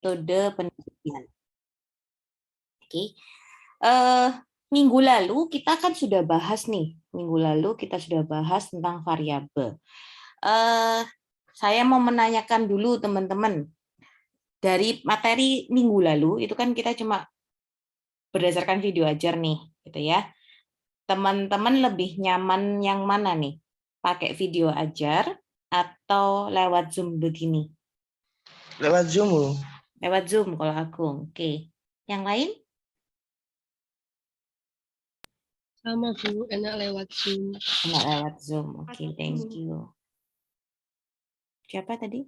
metode penelitian. Oke. Minggu lalu kita kan sudah bahas nih. Minggu lalu kita sudah bahas tentang variabel. Saya mau menanyakan dulu teman-teman. Dari materi minggu lalu itu kan kita cuma berdasarkan video ajar nih, gitu ya. Teman-teman lebih nyaman yang mana nih? Pakai video ajar atau lewat Zoom begini? Lewat Zoom, Bu. Lewat Zoom kalau aku. Oke. Yang lain? Sama Bu, enak lewat Zoom. Enggak lewat Zoom. Oke, thank you. Siapa tadi?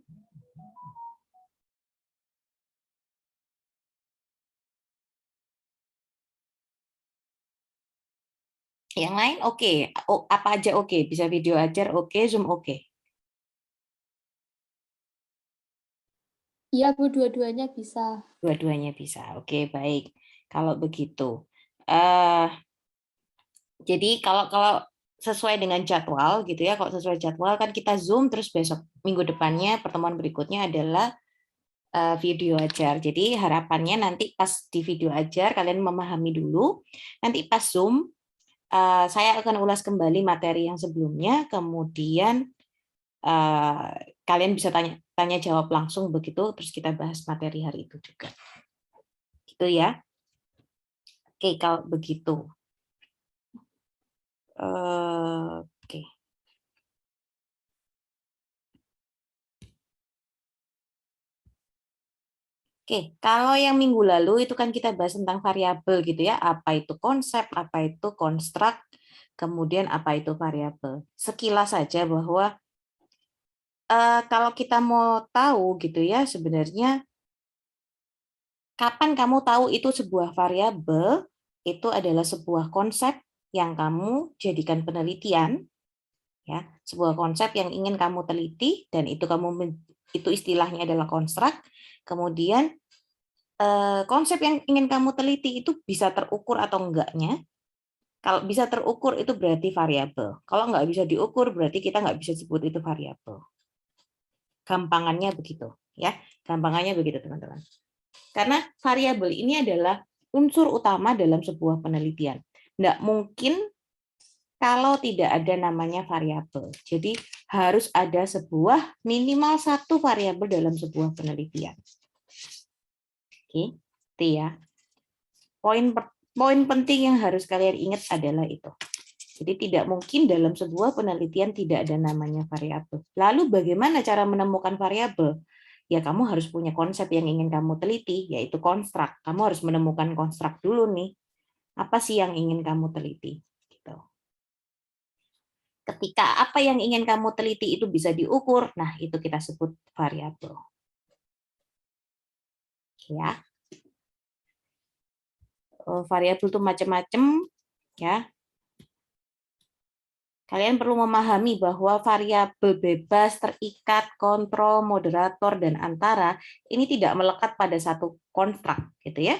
Yang lain oke. Oh, apa aja oke? Bisa video ajar oke, Zoom oke. Iya Bu, dua-duanya bisa. Dua-duanya bisa. Oke, baik. Kalau begitu. Jadi kalau sesuai dengan jadwal gitu ya, kalau sesuai jadwal kan kita Zoom terus besok minggu depannya pertemuan berikutnya adalah video ajar. Jadi harapannya nanti pas di video ajar kalian memahami dulu. Nanti pas Zoom saya akan ulas kembali materi yang sebelumnya, kemudian kalian bisa tanya jawab langsung begitu, terus kita bahas materi hari itu juga. Gitu ya. Oke, kalau begitu. Oke. Oke, kalau yang minggu lalu itu kan kita bahas tentang variabel gitu ya, apa itu konsep, apa itu konstruk, kemudian apa itu variabel. Sekilas saja bahwa kalau kita mau tahu gitu ya, sebenarnya kapan kamu tahu itu sebuah variabel, itu adalah sebuah konsep yang kamu jadikan penelitian, ya, sebuah konsep yang ingin kamu teliti dan itu itu istilahnya adalah konstruk. Kemudian konsep yang ingin kamu teliti itu bisa terukur atau enggaknya. Kalau bisa terukur itu berarti variabel. Kalau nggak bisa diukur berarti kita nggak bisa sebut itu variabel. Gampangannya begitu, ya. Gampangannya begitu teman-teman. Karena variabel ini adalah unsur utama dalam sebuah penelitian. Nggak mungkin kalau tidak ada namanya variabel. Jadi harus ada sebuah minimal satu variabel dalam sebuah penelitian. Oke, itu ya. Poin penting yang harus kalian ingat adalah itu. Jadi tidak mungkin dalam sebuah penelitian tidak ada namanya variabel. Lalu bagaimana cara menemukan variabel? Ya kamu harus punya konsep yang ingin kamu teliti, yaitu konstruk. Kamu harus menemukan konstruk dulu nih. Apa sih yang ingin kamu teliti? Gitu. Ketika apa yang ingin kamu teliti itu bisa diukur, nah itu kita sebut variabel. Ya. Variabel itu macam-macam, ya. Kalian perlu memahami bahwa variabel bebas, terikat, kontrol, moderator, dan antara ini tidak melekat pada satu konstruk, gitu ya.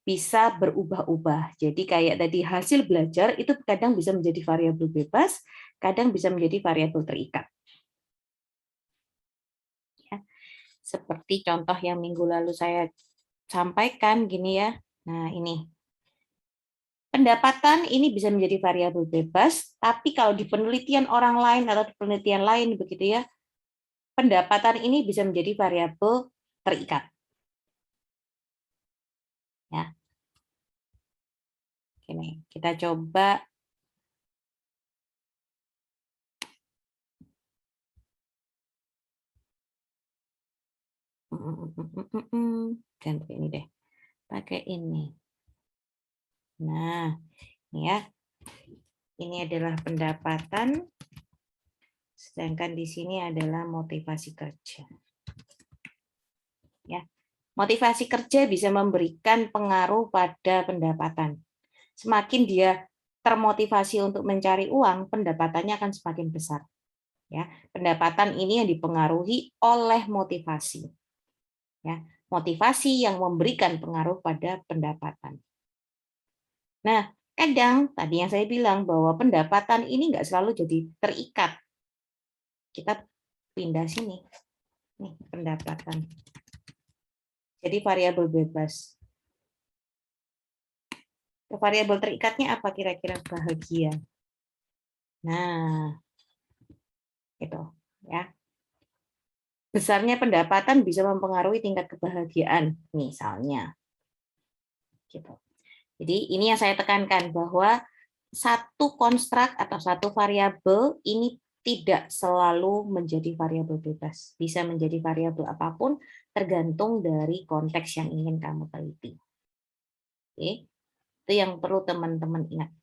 Bisa berubah-ubah. Jadi kayak tadi hasil belajar itu kadang bisa menjadi variabel bebas, kadang bisa menjadi variabel terikat. Ya. Seperti contoh yang minggu lalu saya sampaikan gini ya. Nah, ini. Pendapatan ini bisa menjadi variabel bebas, tapi kalau di penelitian orang lain atau di penelitian lain begitu ya, pendapatan ini bisa menjadi variabel terikat. Ya. Oke, kita coba dan ini deh. Pakai ini. Nah, ini ya. Ini adalah pendapatan, sedangkan di sini adalah motivasi kerja. Ya, motivasi kerja bisa memberikan pengaruh pada pendapatan. Semakin dia termotivasi untuk mencari uang, pendapatannya akan semakin besar. Ya, pendapatan ini yang dipengaruhi oleh motivasi. Ya, motivasi yang memberikan pengaruh pada pendapatan. Nah, kadang tadi yang saya bilang bahwa pendapatan ini nggak selalu jadi terikat. Kita pindah sini. Nih, pendapatan. Jadi variabel bebas. Variabel terikatnya apa kira-kira? Bahagia. Nah, itu ya. Besarnya pendapatan bisa mempengaruhi tingkat kebahagiaan, misalnya. Gitu. Jadi ini yang saya tekankan bahwa satu konstruk atau satu variabel ini tidak selalu menjadi variabel bebas. Bisa menjadi variabel apapun tergantung dari konteks yang ingin kamu teliti. Oke. Itu yang perlu teman-teman ingat.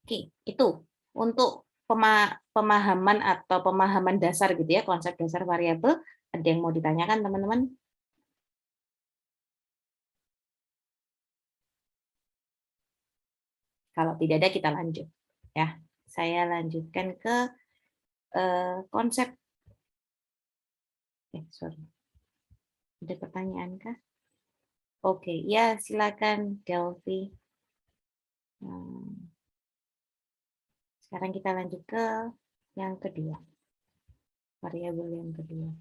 Oke, itu untuk pemahaman atau pemahaman dasar gitu ya, konsep dasar variabel. Ada yang mau ditanyakan teman-teman? Kalau tidak ada kita lanjut ya. Saya lanjutkan ke konsep. Sorry. Ada pertanyaan kah? Oke, ya silakan Delphi. Sekarang kita lanjut ke yang kedua. Variabel yang kedua.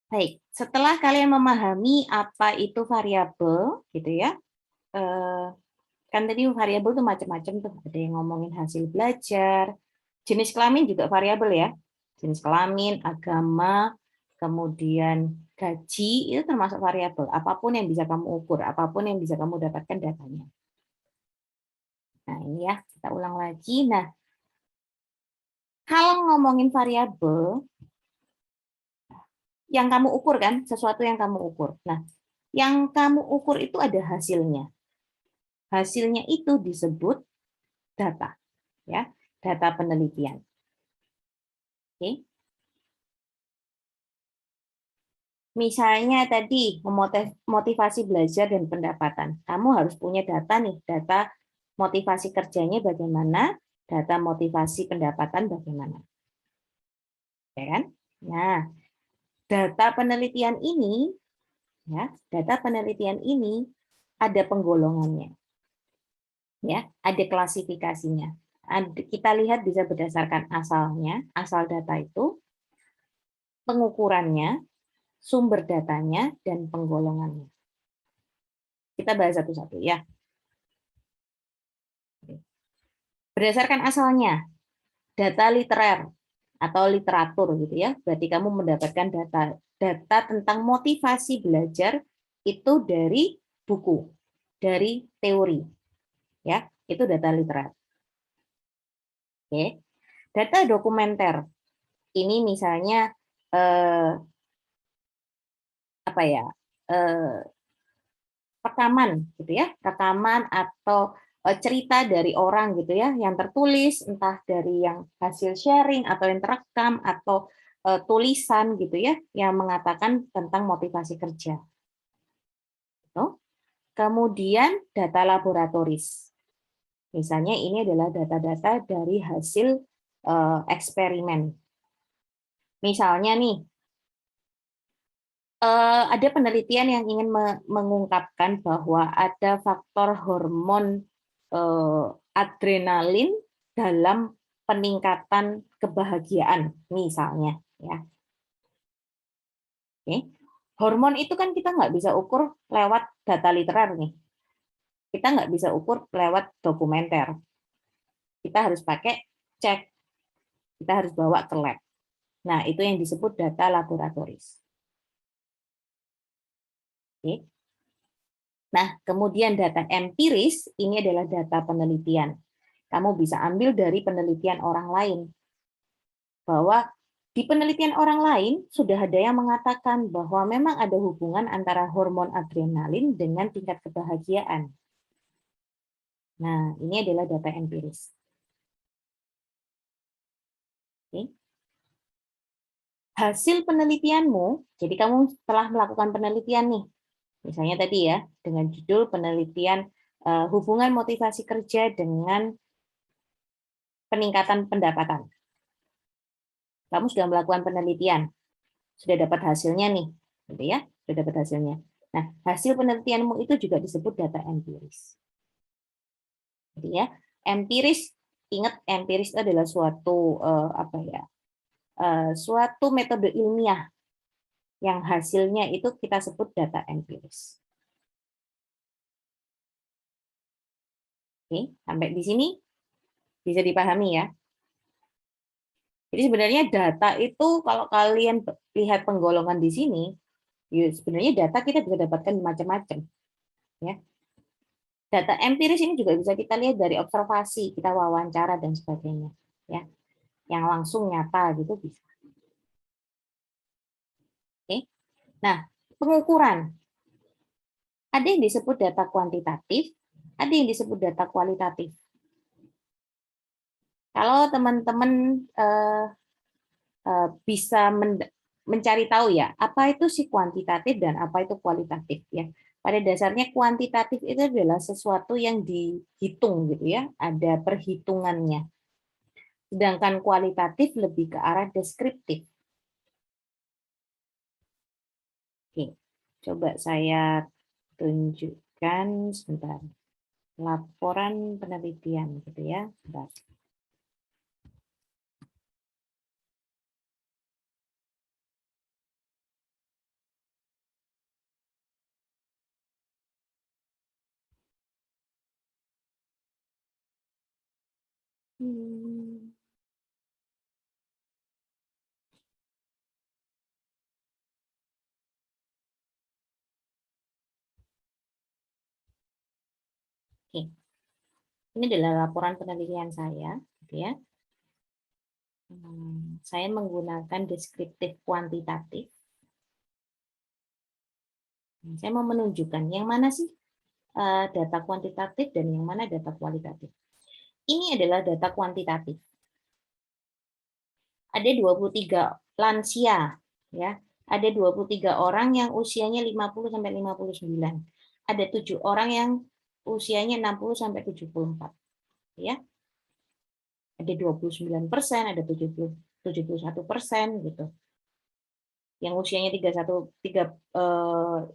Baik, setelah kalian memahami apa itu variabel, gitu ya, kan tadi variabel tuh macam-macam tuh. Ada yang ngomongin hasil belajar, jenis kelamin juga variabel ya, jenis kelamin, agama, kemudian gaji itu termasuk variabel. Apapun yang bisa kamu ukur, apapun yang bisa kamu dapatkan datanya. Nah ini ya, kita ulang lagi. Nah, kalau ngomongin variabel, yang kamu ukur kan, sesuatu yang kamu ukur. Nah, yang kamu ukur itu ada hasilnya. Hasilnya itu disebut data, ya, data penelitian. Oke. Misalnya tadi motivasi belajar dan pendapatan. Kamu harus punya data nih, data motivasi kerjanya bagaimana, data motivasi pendapatan bagaimana. Ya kan? Nah, data penelitian ini ya, data penelitian ini ada penggolongannya. Ya, ada klasifikasinya. Kita lihat bisa berdasarkan asalnya, asal data itu, pengukurannya, sumber datanya, dan penggolongannya. Kita bahas satu-satu ya. Berdasarkan asalnya, data literer atau literatur gitu ya. Berarti kamu mendapatkan data tentang motivasi belajar itu dari buku, dari teori. Ya, itu data literer. Oke. Data dokumenter. Ini misalnya apa ya? Rekaman gitu ya, rekaman atau cerita dari orang gitu ya, yang tertulis entah dari yang hasil sharing atau yang terekam atau tulisan gitu ya, yang mengatakan tentang motivasi kerja. Gitu. Kemudian data laboratoris. Misalnya ini adalah data-data dari hasil eksperimen. Misalnya nih, ada penelitian yang ingin mengungkapkan bahwa ada faktor hormon adrenalin dalam peningkatan kebahagiaan, misalnya. Ya. Oke. Hormon itu kan kita nggak bisa ukur lewat data literer nih. Kita nggak bisa ukur lewat dokumenter. Kita harus pakai cek. Kita harus bawa ke lab. Nah, itu yang disebut data laboratoris. Oke. Nah, kemudian data empiris, ini adalah data penelitian. Kamu bisa ambil dari penelitian orang lain. Bahwa di penelitian orang lain, sudah ada yang mengatakan bahwa memang ada hubungan antara hormon adrenalin dengan tingkat kebahagiaan. Nah, ini adalah data empiris. Oke. Hasil penelitianmu, jadi kamu telah melakukan penelitian nih, misalnya tadi ya, dengan judul penelitian hubungan motivasi kerja dengan peningkatan pendapatan. Kamu sudah melakukan penelitian. sudah dapat hasilnya nih, gitu ya, sudah dapat hasilnya. Nah, hasil penelitianmu itu juga disebut data empiris. Jadi ya, empiris, ingat empiris itu adalah suatu suatu metode ilmiah yang hasilnya itu kita sebut data empiris. Oke, sampai di sini bisa dipahami ya. Jadi sebenarnya data itu kalau kalian lihat penggolongan di sini, ya sebenarnya data kita bisa dapatkan macam-macam. Ya. Data empiris ini juga bisa kita lihat dari observasi, kita wawancara dan sebagainya. Ya, yang langsung nyata gitu bisa. Oke. Nah, pengukuran. Ada yang disebut data kuantitatif, ada yang disebut data kualitatif. Kalau teman-teman bisa mencari tahu ya, apa itu si kuantitatif dan apa itu kualitatif ya. Pada dasarnya kuantitatif itu adalah sesuatu yang dihitung gitu ya, ada perhitungannya. Sedangkan kualitatif lebih ke arah deskriptif. Oke, coba saya tunjukkan sebentar. Laporan penelitian gitu ya. Sebentar. Oke. Ini adalah laporan penelitian saya, gitu ya. Saya menggunakan deskriptif kuantitatif. Saya mau menunjukkan yang mana sih data kuantitatif dan yang mana data kualitatif. Ini adalah data kuantitatif. Ada 23 lansia, ya. Ada 23 orang yang usianya 50 sampai 59. Ada 7 orang yang usianya 60 sampai 74, ya. Ada 29%, ada 71% gitu. Yang usianya 31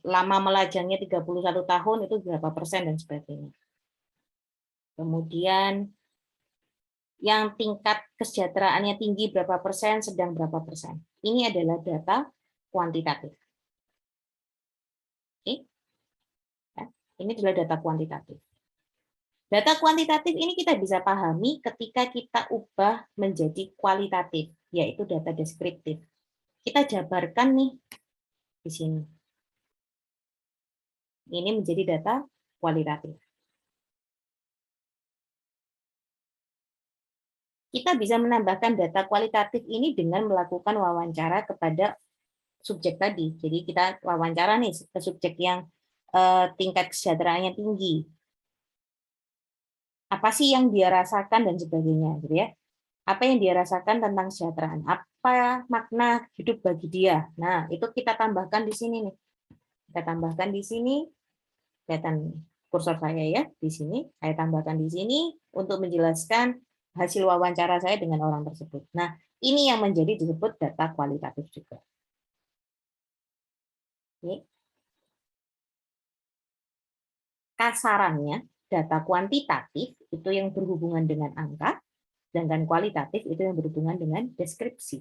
lama melajangnya 31 tahun itu berapa persen dan sebagainya. Kemudian yang tingkat kesejahteraannya tinggi berapa persen, sedang berapa persen. Ini adalah data kuantitatif. Oke. Ya, ini adalah data kuantitatif. Data kuantitatif ini kita bisa pahami ketika kita ubah menjadi kualitatif, yaitu data deskriptif. Kita jabarkan nih di sini. Ini menjadi data kualitatif. Kita bisa menambahkan data kualitatif ini dengan melakukan wawancara kepada subjek tadi. Jadi kita wawancara nih ke subjek yang tingkat kesejahteraannya tinggi. Apa sih yang dia rasakan dan sebagainya, gitu ya. Apa yang dia rasakan tentang kesejahteraan? Apa makna hidup bagi dia? Nah, itu kita tambahkan di sini nih. Kita tambahkan di sini, kelihatan kursor saya ya, di sini. Saya tambahkan di sini untuk menjelaskan hasil wawancara saya dengan orang tersebut. Nah, ini yang menjadi disebut data kualitatif juga. Oke. Kasarannya, data kuantitatif itu yang berhubungan dengan angka, sedangkan kualitatif itu yang berhubungan dengan deskripsi.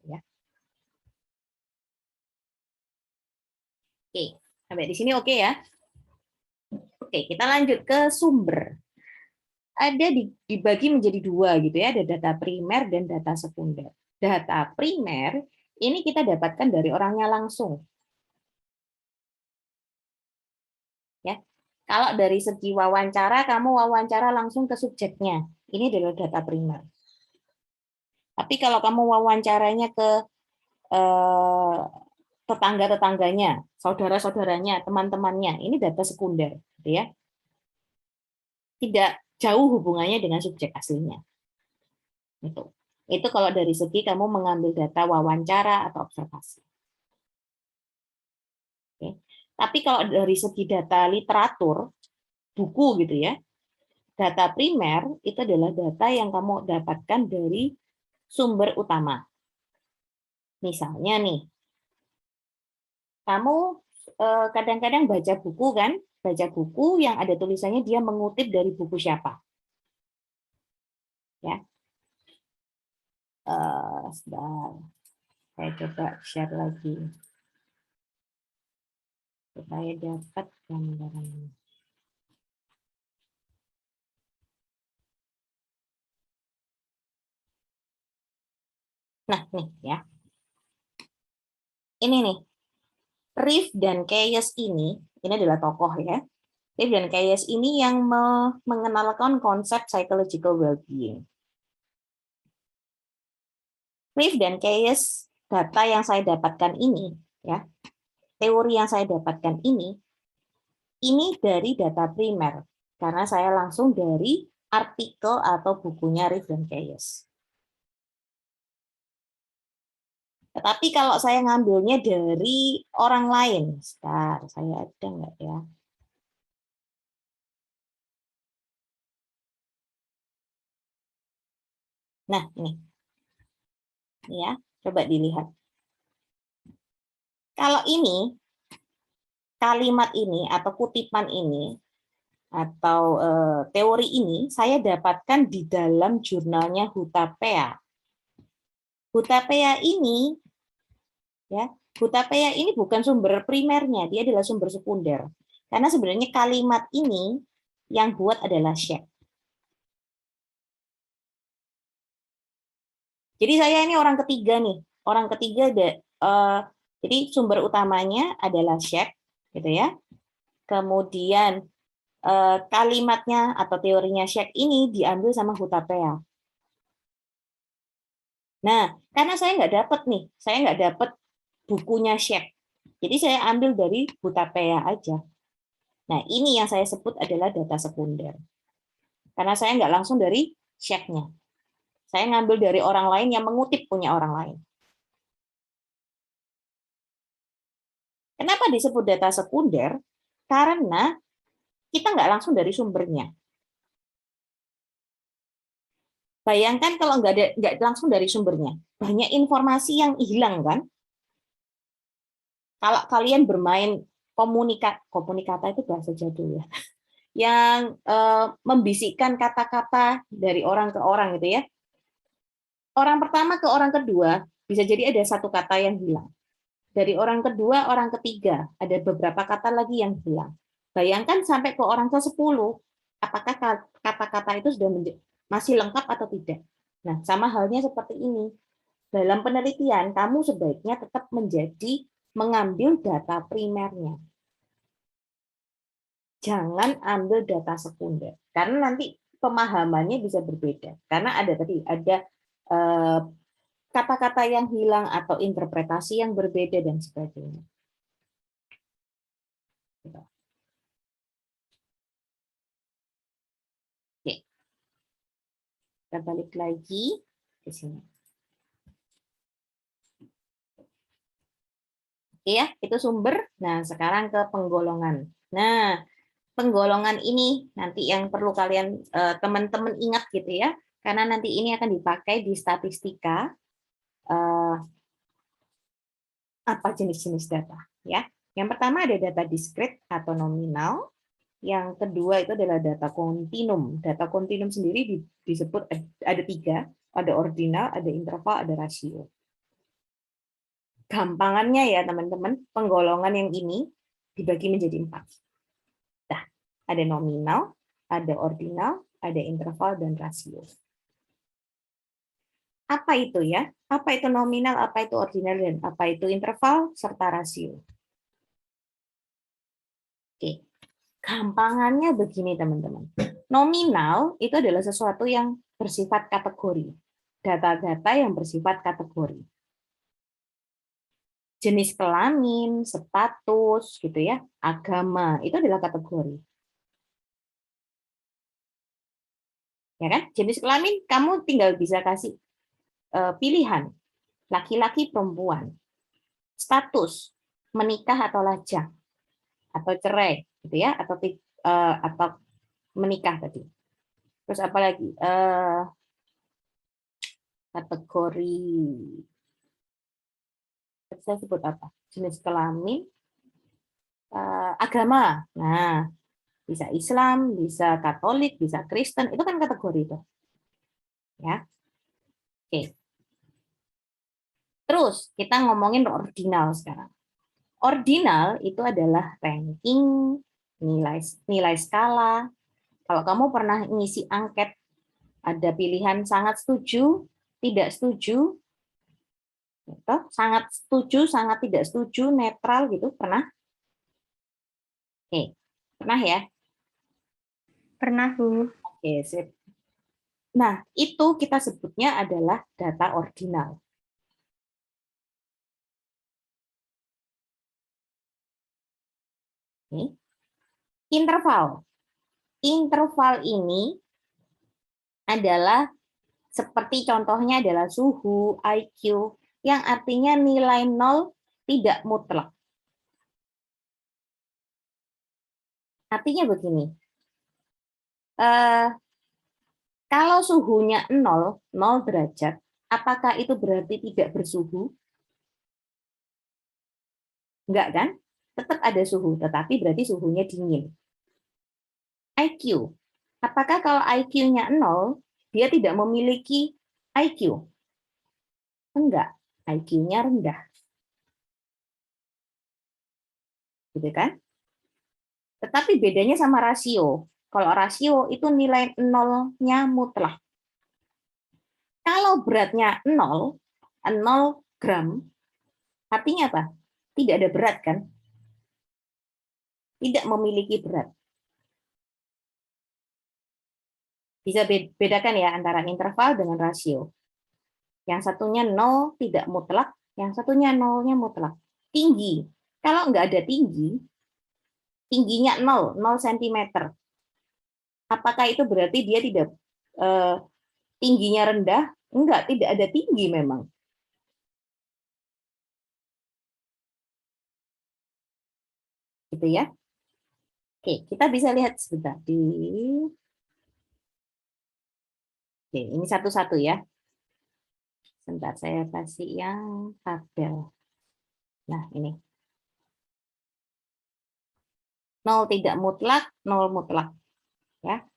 Ya. Oke, sampai di sini oke ya. Oke, kita lanjut ke sumber. Ada dibagi menjadi dua gitu ya, ada data primer dan data sekunder. Data primer ini kita dapatkan dari orangnya langsung. Ya. Kalau dari segi wawancara, kamu wawancara langsung ke subjeknya. Ini adalah data primer. Tapi kalau kamu wawancaranya ke tetangga-tetangganya, saudara-saudaranya, teman-temannya, ini data sekunder, gitu ya. Tidak jauh hubungannya dengan subjek aslinya. Itu kalau dari segi kamu mengambil data wawancara atau observasi. Oke. Tapi kalau dari segi data literatur, buku gitu ya, data primer itu adalah data yang kamu dapatkan dari sumber utama. Misalnya nih, kamu kadang-kadang baca buku kan, baca buku yang ada tulisannya dia mengutip dari buku siapa. Ya, sebentar, saya coba share lagi supaya dapat gambaran. Nah, nih ya. Ini nih. Riff dan Keyes ini adalah tokoh ya. Riff dan Keyes ini yang mengenalkan konsep psychological well-being. Riff dan Keyes, data yang saya dapatkan ini, ya, teori yang saya dapatkan ini dari data primer, karena saya langsung dari artikel atau bukunya Riff dan Keyes. Tetapi kalau saya ngambilnya dari orang lain, sebentar, saya ada nggak ya? Nah, ini. Ya, coba dilihat. Kalau ini, kalimat ini atau kutipan ini, atau teori ini, saya dapatkan di dalam jurnalnya Hutapea. Hutapea ini, ya, Hutapea ini bukan sumber primernya, dia adalah sumber sekunder. Karena sebenarnya kalimat ini yang buat adalah Sheikh. Jadi saya ini orang ketiga nih, orang ketiga jadi sumber utamanya adalah Sheikh, gitu ya. Kemudian kalimatnya atau teorinya Sheikh ini diambil sama Hutapea. Nah, karena saya nggak dapat nih, saya nggak dapat bukunya Sheikh. Jadi saya ambil dari Hutapea aja. Nah, ini yang saya sebut adalah data sekunder. Karena saya nggak langsung dari Sheikh-nya. Saya ngambil dari orang lain yang mengutip punya orang lain. Kenapa disebut data sekunder? Karena kita nggak langsung dari sumbernya. Bayangkan kalau nggak langsung dari sumbernya, banyak informasi yang hilang kan? Kalau kalian bermain komunikata itu bahasa jadul ya, yang membisikkan kata-kata dari orang ke orang gitu ya. Orang pertama ke orang kedua bisa jadi ada satu kata yang hilang. Dari orang kedua, orang ketiga ada beberapa kata lagi yang hilang. Bayangkan sampai ke orang ke-10, apakah kata-kata itu sudah masih lengkap atau tidak? Nah, sama halnya seperti ini. Dalam penelitian, kamu sebaiknya tetap mengambil data primernya. Jangan ambil data sekunder, karena nanti pemahamannya bisa berbeda. Karena ada kata-kata yang hilang atau interpretasi yang berbeda dan sebagainya. Oke, kita balik lagi ke sini. Oke ya, itu sumber. Nah, sekarang ke penggolongan. Nah, penggolongan ini nanti yang perlu kalian teman-teman ingat gitu ya, karena nanti ini akan dipakai di statistika apa jenis-jenis data ya. Yang pertama ada data diskrit atau nominal, yang kedua itu adalah data kontinum. Data kontinum sendiri disebut ada 3, ada ordinal, ada interval, ada rasio. Gampangannya ya teman-teman, penggolongan yang ini dibagi menjadi 4. Nah, ada nominal, ada ordinal, ada interval, dan rasio. Apa itu ya? Apa itu nominal, apa itu ordinal, dan apa itu interval, serta rasio. Oke, gampangannya begini teman-teman. Nominal itu adalah sesuatu yang bersifat kategori. Data-data yang bersifat kategori. Jenis kelamin, status, gitu ya, agama, itu adalah kategori. Ya kan? Jenis kelamin kamu tinggal bisa kasih pilihan laki-laki, perempuan. Status menikah atau lajang atau cerai, gitu ya, atau menikah tadi. Terus apa lagi? Kategori saya sebut apa? Jenis kelamin, agama. Nah, bisa Islam, bisa Katolik, bisa Kristen, itu kan kategori itu. Ya. Oke. Terus kita ngomongin ordinal sekarang. Ordinal itu adalah ranking, nilai skala. Kalau kamu pernah ngisi angket, ada pilihan sangat setuju, tidak setuju, gitu, sangat setuju, sangat tidak setuju, netral gitu, pernah? Oke, pernah ya? Pernah, Bu. Oke, sip. Nah, itu kita sebutnya adalah data ordinal. Oke. Interval. Interval ini adalah seperti contohnya adalah suhu, IQ, yang artinya nilai 0 tidak mutlak. Artinya begini, kalau suhunya 0 derajat, apakah itu berarti tidak bersuhu? Enggak kan? Tetap ada suhu, tetapi berarti suhunya dingin. IQ, apakah kalau IQ-nya 0, dia tidak memiliki IQ? Enggak, IQ-nya rendah. Gitu kan? Tetapi bedanya sama rasio. Kalau rasio itu nilai 0-nya mutlak. Kalau beratnya 0 gram, artinya apa? Tidak ada berat kan? Tidak memiliki berat. Bisa bedakan ya antara interval dengan rasio. Yang satunya 0 tidak mutlak, yang satunya 0-nya mutlak. Tinggi. Kalau nggak ada tinggi, tingginya 0 cm. Apakah itu berarti dia tidak tingginya rendah? Enggak, tidak ada tinggi memang. Gitu ya. Oke, kita bisa lihat sebentar di Oke, ini satu-satu ya. Sebentar saya kasih yang tabel. Nah, ini. 0 tidak mutlak, 0 mutlak. Ya.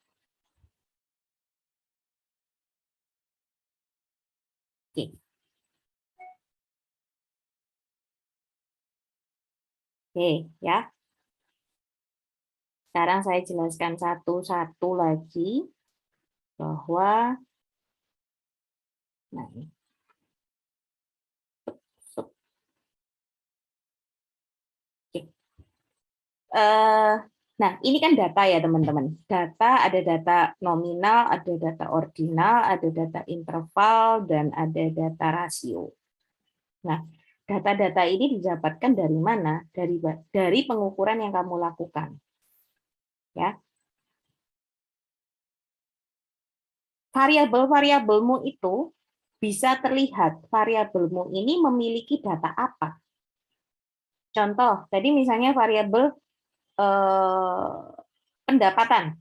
Oke. Oke, ya. Sekarang saya jelaskan satu-satu lagi bahwa nah ini. Oke. Nah, ini kan data ya teman-teman. Data, ada data nominal, ada data ordinal, ada data interval, dan ada data rasio. Nah, data-data ini didapatkan dari mana? Dari pengukuran yang kamu lakukan. Ya. Variabel-variabelmu itu bisa terlihat variabelmu ini memiliki data apa. Contoh, tadi misalnya variabel pendapatan.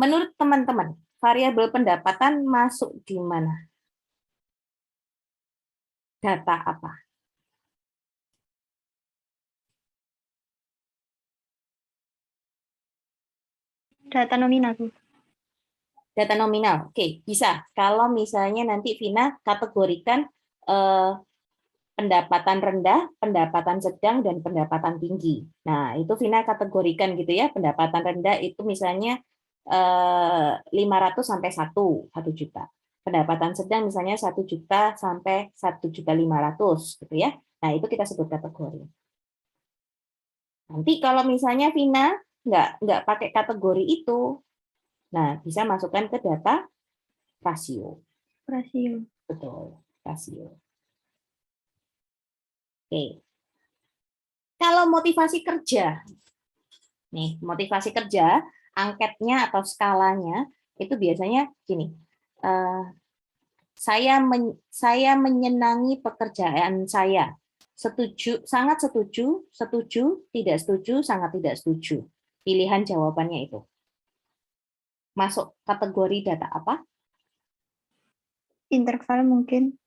Menurut teman-teman, variabel pendapatan masuk di mana? Data apa? Data nominal, Bu. Data nominal. Oke, bisa. Kalau misalnya nanti Vina kategorikan pendapatan rendah, pendapatan sedang, dan pendapatan tinggi. Nah, itu Vina kategorikan gitu ya. Pendapatan rendah itu misalnya 500 sampai 1 juta. Pendapatan sedang misalnya 1 juta sampai 1.500.000 gitu ya. Nah, itu kita sebut kategori. Nanti kalau misalnya Vina nggak pakai kategori itu, nah bisa masukkan ke data rasio. Rasio. Betul, rasio. Oke. Kalau motivasi kerja, nih motivasi kerja, angketnya atau skalanya itu biasanya gini. Saya menyenangi pekerjaan saya. Setuju, sangat setuju, setuju, tidak setuju, sangat tidak setuju. Pilihan jawabannya itu. Masuk kategori data apa? Interval mungkin.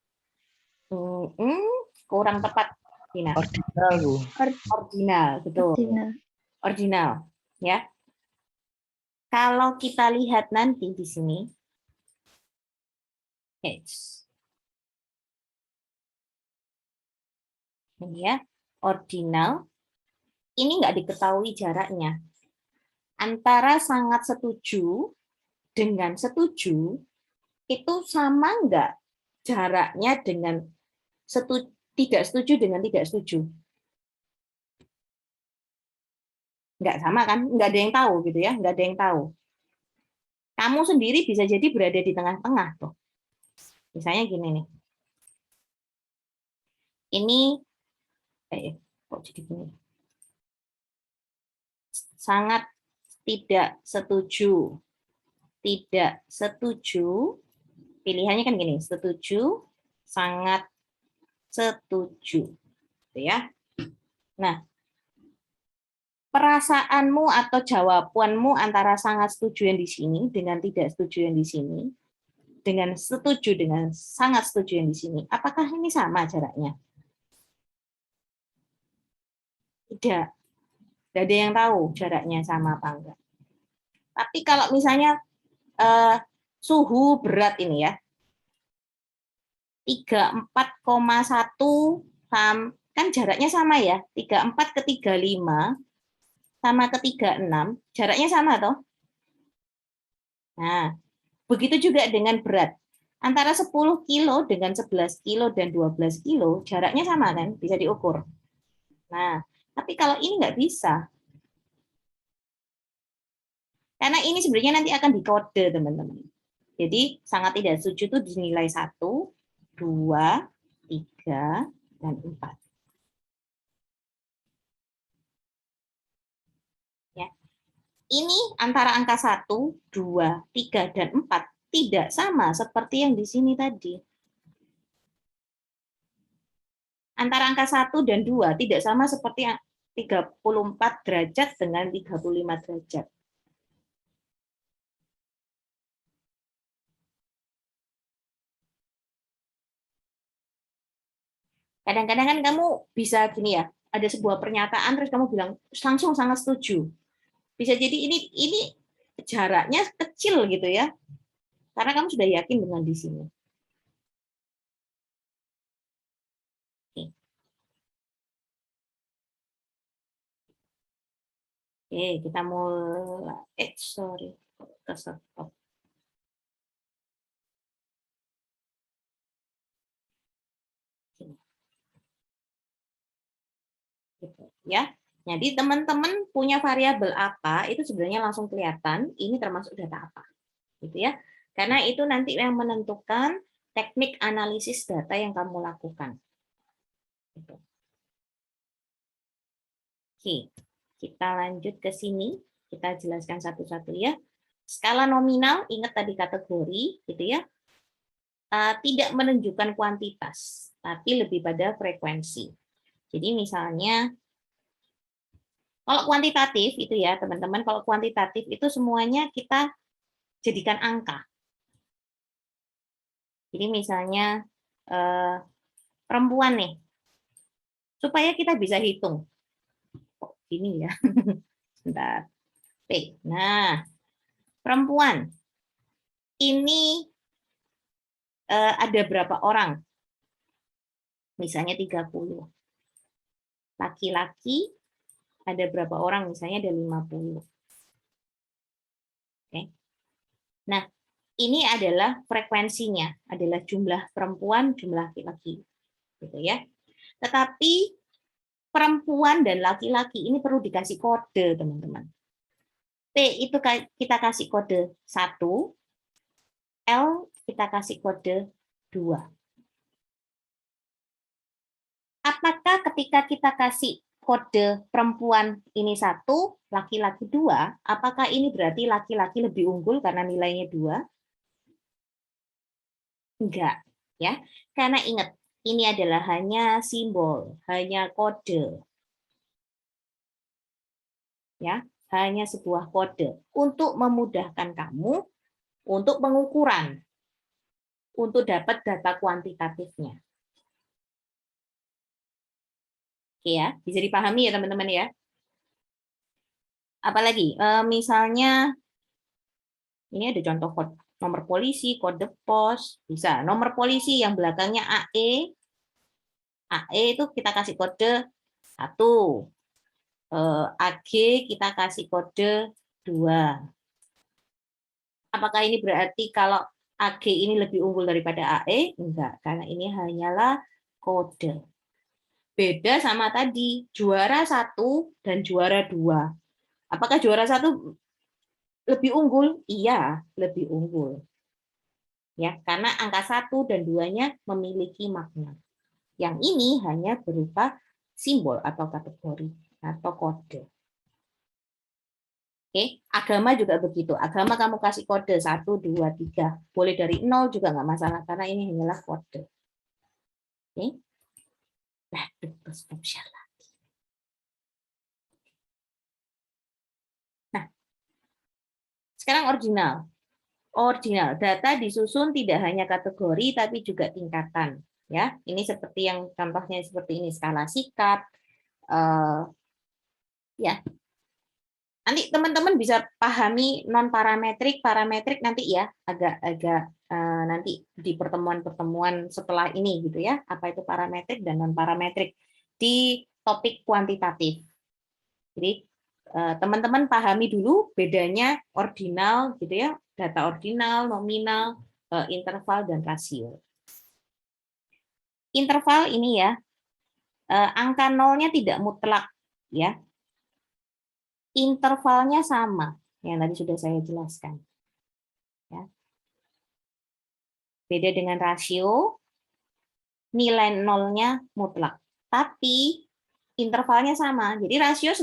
Kurang tepat, Tina. Ordinal, Bu. Ordinal, betul. Ordinal. Ordinal, ya. Kalau kita lihat nanti di sini, ini ya, ordinal, ini nggak diketahui jaraknya. Antara sangat setuju dengan setuju, itu sama nggak jaraknya dengan tidak setuju dengan tidak setuju? Nggak sama kan? Nggak ada yang tahu gitu ya, nggak ada yang tahu. Kamu sendiri bisa jadi berada di tengah-tengah tuh. Misalnya gini nih. Ini kok jadi gini? Sangat tidak setuju. Tidak setuju. Pilihannya kan gini, setuju, sangat setuju. Gitu ya. Nah, perasaanmu atau jawabanmu antara sangat setuju yang di sini dengan tidak setuju yang di sini, dengan setuju dengan sangat setuju yang di sini, apakah ini sama jaraknya? Tidak. Tidak ada yang tahu jaraknya sama apa enggak. Tapi kalau misalnya suhu berat ini ya, 34,1 kan jaraknya sama ya, 34 ke 35 sama ke 36, jaraknya sama toh? Nah, begitu juga dengan berat. Antara 10 kilo dengan 11 kilo dan 12 kilo, jaraknya sama kan? Bisa diukur. Nah, tapi kalau ini nggak bisa. Karena ini sebenarnya nanti akan dikode, teman-teman. Jadi, sangat tidak setuju itu dinilai 1, 2, 3, dan 4. Ya. Ini antara angka 1, 2, 3, dan 4 tidak sama seperti yang di sini tadi. Antara angka 1 dan 2 tidak sama seperti yang 34 derajat dengan 35 derajat. Kadang-kadang kan kamu bisa gini ya, ada sebuah pernyataan terus kamu bilang langsung sangat setuju. Bisa jadi ini jaraknya kecil gitu ya. Karena kamu sudah yakin dengan di sini. Oke, kita mulai. Sorry. Stop. Gitu, ya. Jadi teman-teman punya variabel apa itu sebenarnya langsung kelihatan ini termasuk data apa, gitu ya. Karena itu nanti yang menentukan teknik analisis data yang kamu lakukan. Gitu. Oke, kita lanjut ke sini, kita jelaskan satu-satu ya. Skala nominal, ingat tadi kategori, gitu ya. Tidak menunjukkan kuantitas, tapi lebih pada frekuensi. Jadi misalnya kalau kuantitatif itu ya teman-teman, kalau kuantitatif itu semuanya kita jadikan angka. Jadi misalnya perempuan nih, supaya kita bisa hitung. Kok gini ya? Sebentar. P. Nah, perempuan ini ada berapa orang? Misalnya 30. Laki-laki ada berapa orang? Misalnya ada 50. Oke. Nah, ini adalah frekuensinya, adalah jumlah perempuan, jumlah laki-laki. Gitu ya. Tetapi perempuan dan laki-laki ini perlu dikasih kode, teman-teman. P itu kita kasih kode 1, L kita kasih kode 2. Apakah ketika kita kasih kode perempuan ini 1, laki-laki 2, apakah ini berarti laki-laki lebih unggul karena nilainya 2? Enggak, ya. Karena ingat, ini adalah hanya simbol, hanya kode. Ya, hanya sebuah kode untuk memudahkan kamu untuk pengukuran, untuk dapat data kuantitatifnya. Oke ya, bisa dipahami ya teman-teman ya. Apalagi misalnya ini ada contoh nomor polisi, kode pos, bisa. Nomor polisi yang belakangnya AE, AE itu kita kasih kode 1. AG kita kasih kode 2. Apakah ini berarti kalau AG ini lebih unggul daripada AE? Enggak, karena ini hanyalah kode. Beda sama tadi, juara 1 dan juara 2. Apakah juara 1 lebih unggul? Iya, lebih unggul. Ya, karena angka 1 dan 2-nya memiliki makna. Yang ini hanya berupa simbol atau kategori atau kode. Oke, agama juga begitu. Agama kamu kasih kode 1, 2, 3. Boleh dari 0 juga nggak masalah, karena ini hanyalah kode. Oke. Nah, nah, sekarang ordinal. Ordinal, data disusun tidak hanya kategori, tapi juga tingkatan. Ya, ini seperti yang contohnya seperti ini, skala sikap. Ya, nanti teman-teman bisa pahami non parametrik, parametrik nanti ya, agak nanti di pertemuan-pertemuan setelah ini gitu ya, apa itu parametrik dan non parametrik di topik kuantitatif. Jadi teman-teman pahami dulu bedanya ordinal gitu ya, data ordinal, nominal, interval dan rasio. Interval ini ya, angka nolnya tidak mutlak ya. Intervalnya sama, yang tadi sudah saya jelaskan. Ya. Beda dengan rasio, nilai nolnya mutlak. Tapi intervalnya sama. Jadi rasio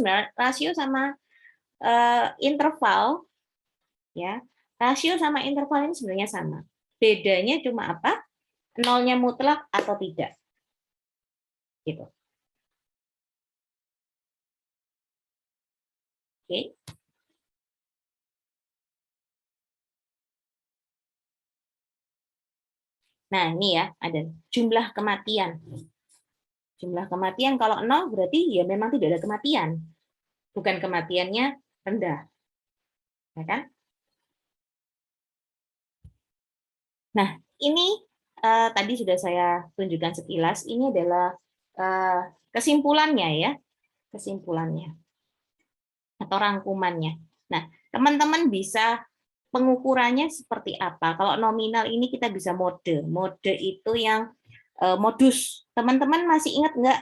sama interval, ya, rasio sama interval ini sebenarnya sama. Bedanya cuma apa? Nolnya mutlak atau tidak. Gitu. Oke. Nah, ini ya, ada jumlah kematian. Jumlah kematian kalau 0 berarti ya memang tidak ada kematian. Bukan kematiannya rendah. Ya kan? Nah, ini tadi sudah saya tunjukkan sekilas. Ini adalah kesimpulannya ya, kesimpulannya atau rangkumannya. Nah, teman-teman bisa pengukurannya seperti apa? Kalau nominal ini kita bisa mode. Mode itu yang modus. Teman-teman masih ingat nggak?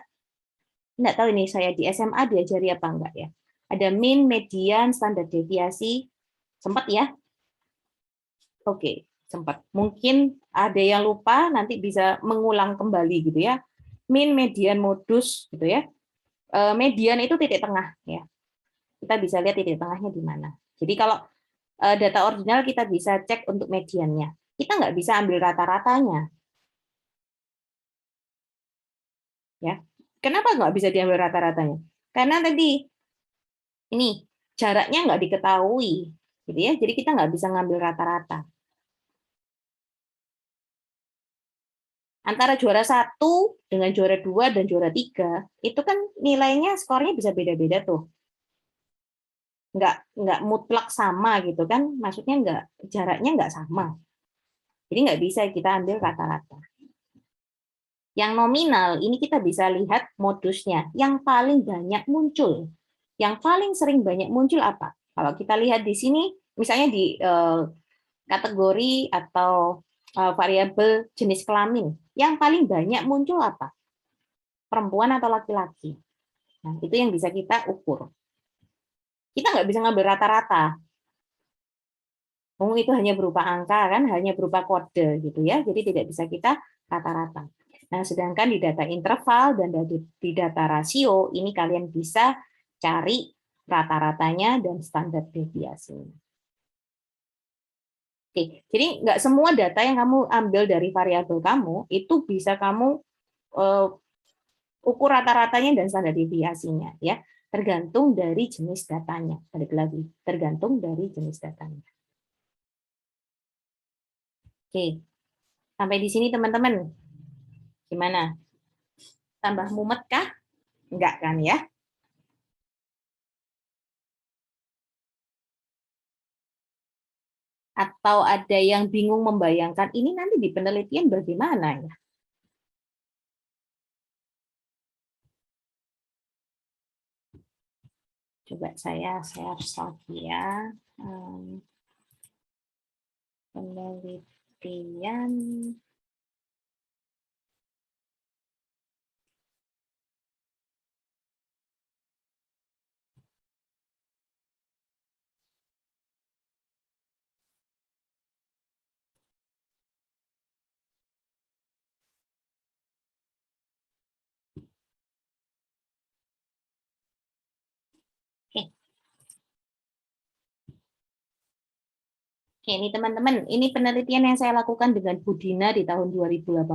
Nggak tahu ini saya di SMA diajari apa enggak ya? Ada mean, median, standar deviasi. Sempat ya? Oke, sempat. Mungkin ada yang lupa, nanti bisa mengulang kembali gitu ya. Mean, median, modus gitu ya. Median itu titik tengah ya. Kita bisa lihat titik tengahnya di mana. Jadi kalau data ordinal kita bisa cek untuk mediannya. Kita nggak bisa ambil rata-ratanya. Ya. Kenapa nggak bisa diambil rata-ratanya? Karena tadi ini jaraknya nggak diketahui, gitu ya. Jadi kita nggak bisa ngambil rata-rata. Antara juara 1 dengan juara 2 dan juara 3, itu kan nilainya, skornya bisa beda-beda tuh. Nggak mutlak sama gitu kan, maksudnya jaraknya nggak sama. Jadi nggak bisa kita ambil rata-rata. Yang nominal, ini kita bisa lihat modusnya. Yang paling banyak muncul. Yang paling sering banyak muncul apa? Kalau kita lihat di sini, misalnya di kategori atau variabel jenis kelamin, yang paling banyak muncul apa? Perempuan atau laki-laki? Nah, itu yang bisa kita ukur. Kita nggak bisa ngambil rata-rata. Itu hanya berupa angka, kan, hanya berupa kode gitu ya. Jadi tidak bisa kita rata-rata. Nah, sedangkan di data interval dan di data rasio, ini kalian bisa cari rata-ratanya dan standar deviasinya. Oke, jadi nggak semua data yang kamu ambil dari variabel kamu itu bisa kamu ukur rata-ratanya dan standar deviasinya, ya. Tergantung dari jenis datanya. Balik lagi, tergantung dari jenis datanya. Oke, sampai di sini teman-teman. Gimana? Tambah mumet kah? Enggak kan ya? Atau ada yang bingung membayangkan ini nanti di penelitian bagaimana ya? Coba saya share lagi ya. Penelitian. Oke. Oke, ini teman-teman, ini penelitian yang saya lakukan dengan Budina di tahun 2018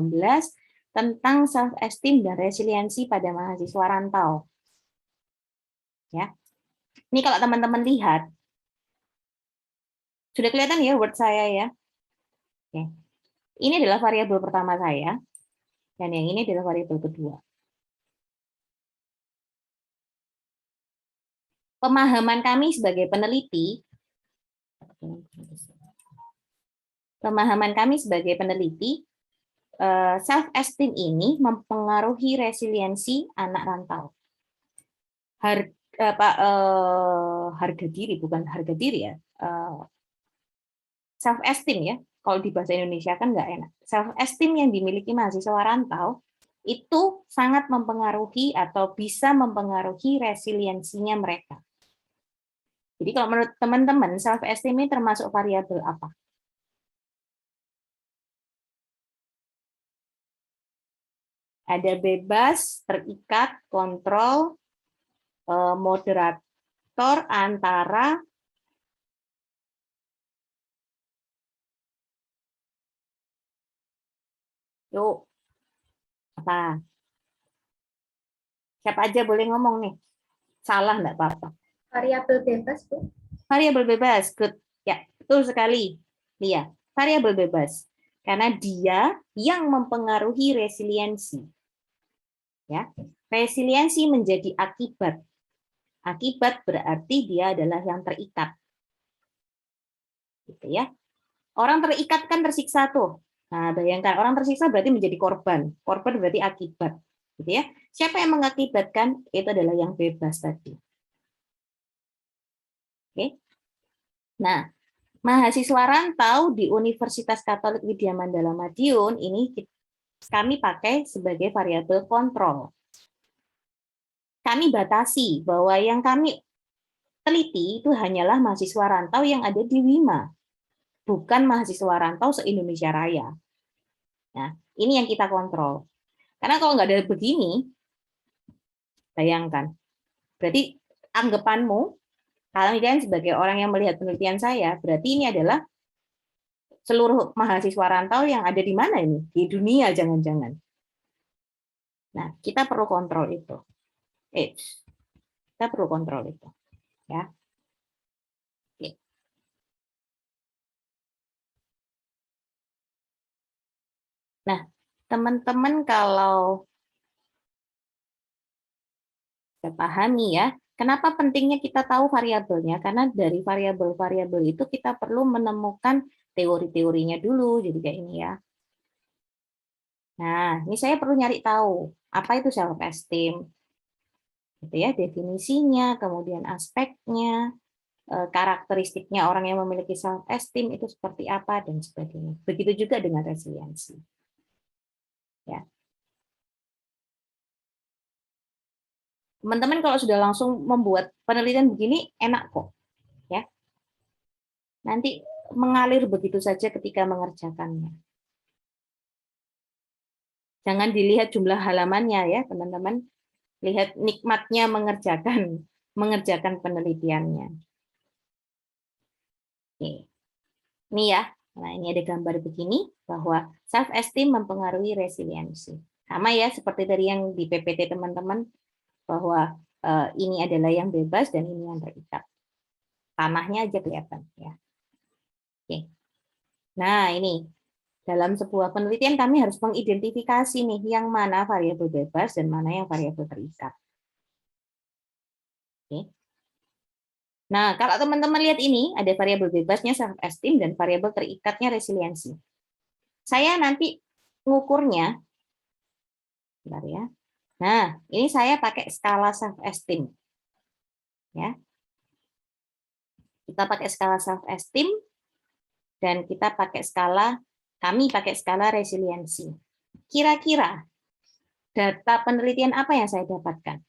tentang self-esteem dan resiliensi pada mahasiswa rantau. Ya. Ini kalau teman-teman lihat, sudah kelihatan ya word saya ya. Oke. Ini adalah variabel pertama saya, dan yang ini adalah variabel kedua. Pemahaman kami sebagai peneliti, self-esteem ini mempengaruhi resiliensi anak rantau. Harga diri, bukan harga diri ya. Self-esteem ya, kalau di bahasa Indonesia kan nggak enak. Self-esteem yang dimiliki mahasiswa rantau itu sangat mempengaruhi atau bisa mempengaruhi resiliensinya mereka. Jadi kalau menurut teman-teman, self-esteem ini termasuk variabel apa? Ada bebas, terikat, kontrol, moderator, antara, yuk, apa? Siapa aja boleh ngomong nih. Salah nggak apa-apa. Variabel bebas, Bu. Variabel bebas, good. Ya, betul sekali. Iya, variabel bebas. Karena dia yang mempengaruhi resiliensi. Ya, resiliensi menjadi akibat. Akibat berarti dia adalah yang terikat. Gitu ya. Orang terikat kan tersiksa tuh. Nah, bayangkan orang tersiksa berarti menjadi korban. Korban berarti akibat. Gitu ya. Siapa yang mengakibatkan? Itu adalah yang bebas tadi. Oke. Nah, mahasiswa rantau di Universitas Katolik Widya Mandala Madiun ini kami pakai sebagai variabel kontrol. Kami batasi bahwa yang kami teliti itu hanyalah mahasiswa rantau yang ada di Wima, bukan mahasiswa rantau se-Indonesia Raya. Nah, ini yang kita kontrol. Karena kalau nggak ada begini, bayangkan, berarti anggapanmu, kalian sebagai orang yang melihat penelitian saya, berarti ini adalah seluruh mahasiswa rantau yang ada di mana ini? Di dunia jangan-jangan. Nah, kita perlu kontrol itu. Kita perlu kontrol itu. Ya. Oke. Nah, teman-teman kalau kita pahami ya, kenapa pentingnya kita tahu variabelnya? Karena dari variabel-variabel itu kita perlu menemukan teori-teorinya dulu, jadi kayak ini ya. Nah, ini saya perlu nyari tahu apa itu self esteem, gitu ya, definisinya, kemudian aspeknya, karakteristiknya orang yang memiliki self esteem itu seperti apa dan sebagainya. Begitu juga dengan resiliensi. Ya. Teman-teman kalau sudah langsung membuat penelitian begini enak kok, ya. Nanti mengalir begitu saja ketika mengerjakannya. Jangan dilihat jumlah halamannya ya, teman-teman. Lihat nikmatnya mengerjakan penelitiannya. Oke. Ini ya. Nah, ini ada gambar begini bahwa self esteem mempengaruhi resiliensi. Sama ya seperti tadi yang di PPT teman-teman bahwa ini adalah yang bebas dan ini yang terikat. Panahnya aja kelihatan ya. Oke. Nah, ini dalam sebuah penelitian kami harus mengidentifikasi nih yang mana variabel bebas dan mana yang variabel terikat. Oke. Nah, kalau teman-teman lihat ini, ada variabel bebasnya self-esteem dan variabel terikatnya resiliensi. Saya nanti ngukurnya, bentar ya. Nah, ini saya pakai skala self-esteem. Ya. Kita pakai skala self-esteem, dan kita pakai kami pakai skala resiliensi. Kira-kira data penelitian apa yang saya dapatkan?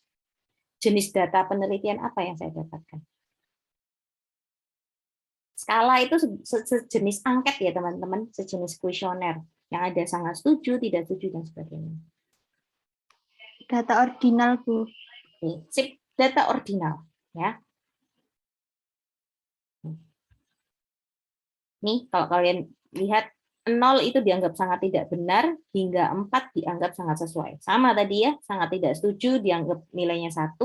Jenis data penelitian apa yang saya dapatkan? Skala itu sejenis angket ya teman-teman, sejenis kuesioner yang ada sangat setuju, tidak setuju, dan sebagainya. Data ordinal, Bu. Oke, sip, data ordinal. Ya. Nih, kalau kalian lihat 0 itu dianggap sangat tidak benar, hingga 4 dianggap sangat sesuai. Sama tadi ya, sangat tidak setuju dianggap nilainya 1,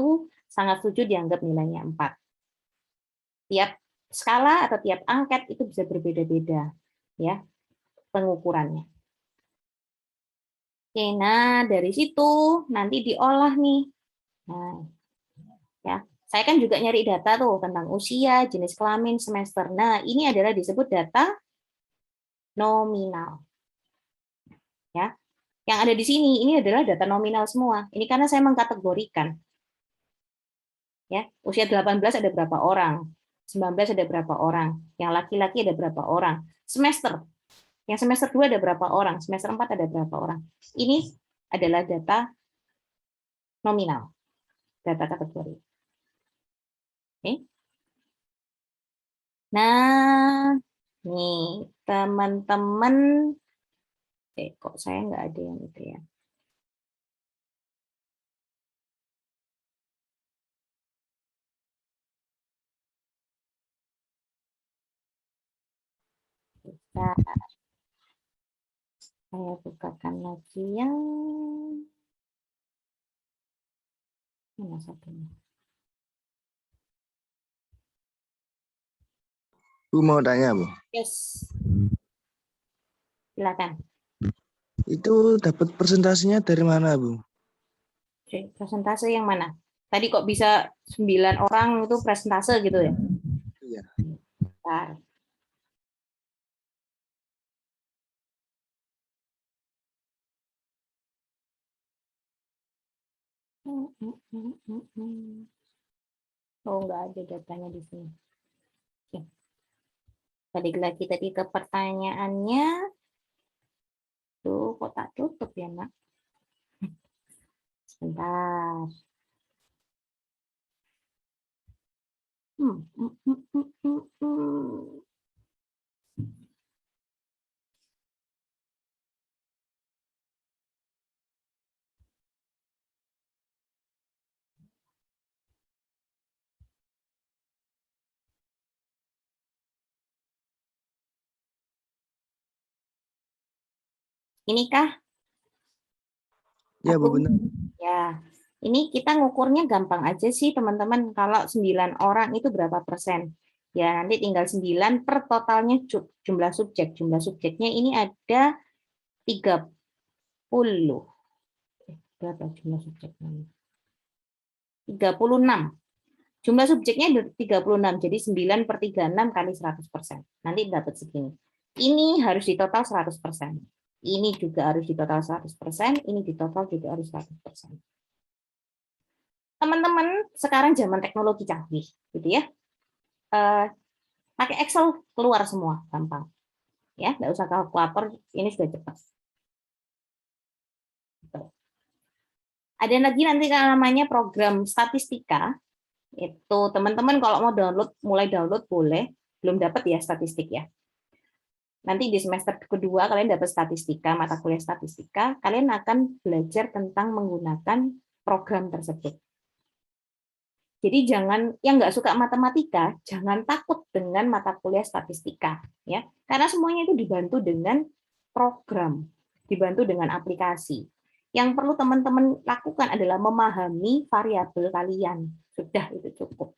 sangat setuju dianggap nilainya 4. Tiap skala atau tiap angket itu bisa berbeda-beda ya pengukurannya. Oke, nah dari situ nanti diolah nih. Nah, ya, saya kan juga nyari data tuh tentang usia, jenis kelamin, semester. Nah, ini adalah disebut data nominal. Ya. Yang ada di sini ini adalah data nominal semua. Ini karena saya mengkategorikan. Ya, usia 18 ada berapa orang? 19 ada berapa orang? Yang laki-laki ada berapa orang? Semester. Yang semester 2 ada berapa orang? Semester 4 ada berapa orang? Ini adalah data nominal. Data kategori. Oke. Nah, nih teman-teman, kok saya nggak ada yang itu ya. Kita, saya bukakan lagi yang mana satunya. Bu mau tanya, Bu. Yes. Silakan. Itu dapat presentasinya dari mana, Bu? Oke, presentase yang mana? Tadi kok bisa 9 orang itu presentase gitu ya? Iya. Bentar. Oh, nggak ada datanya di sini. Oke. Balik lagi tadi ke pertanyaannya. Tuh, kok tak tutup ya, Nak? Sebentar. Hmm. Inikah? Ya, Bu, benar. Ya, ini kita ngukurnya gampang aja sih teman-teman. Kalau 9 orang itu berapa persen? Ya, nanti tinggal 9 per totalnya jumlah subjek. Jumlah subjeknya ini ada 30. Berapa jumlah subjeknya? 36. Jumlah subjeknya 36, jadi 9 per 36 kali 100%. Nanti dapat segini. Ini harus ditotal 100%. Ini juga harus ditotal 100%, ini ditotal juga harus 100%. Teman-teman, sekarang zaman teknologi canggih, gitu ya. Pakai Excel keluar semua, gampang. Ya, nggak usah kalkulator, ini sudah cepat. Ada lagi nanti namanya program statistika. Itu teman-teman kalau mau download, mulai download boleh. Belum dapat ya statistik ya. Nanti di semester kedua kalian dapat statistika, mata kuliah statistika, kalian akan belajar tentang menggunakan program tersebut. Jadi jangan yang nggak suka matematika, jangan takut dengan mata kuliah statistika, ya, karena semuanya itu dibantu dengan program, dibantu dengan aplikasi. Yang perlu teman-teman lakukan adalah memahami variabel kalian, sudah itu cukup.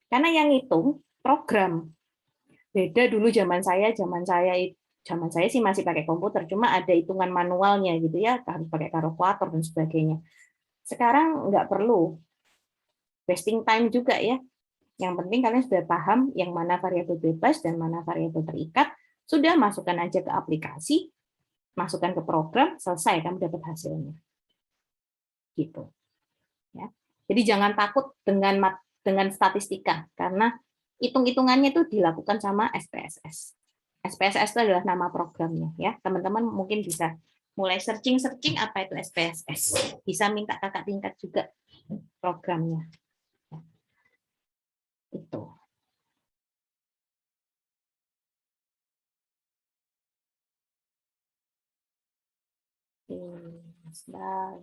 Karena yang hitung program. Beda dulu zaman saya sih masih pakai komputer, cuma ada hitungan manualnya gitu ya, harus pakai kalkulator dan sebagainya. Sekarang nggak perlu. wasting time juga ya. Yang penting kalian sudah paham yang mana variabel bebas dan mana variabel terikat, sudah masukkan aja ke aplikasi, masukkan ke program, selesai kamu dapat hasilnya. Gitu. Ya. Jadi jangan takut dengan statistika karena hitung-hitungannya itu dilakukan sama SPSS. SPSS itu adalah nama programnya ya. Teman-teman mungkin bisa mulai searching apa itu SPSS. Bisa minta kakak tingkat juga programnya. Itu.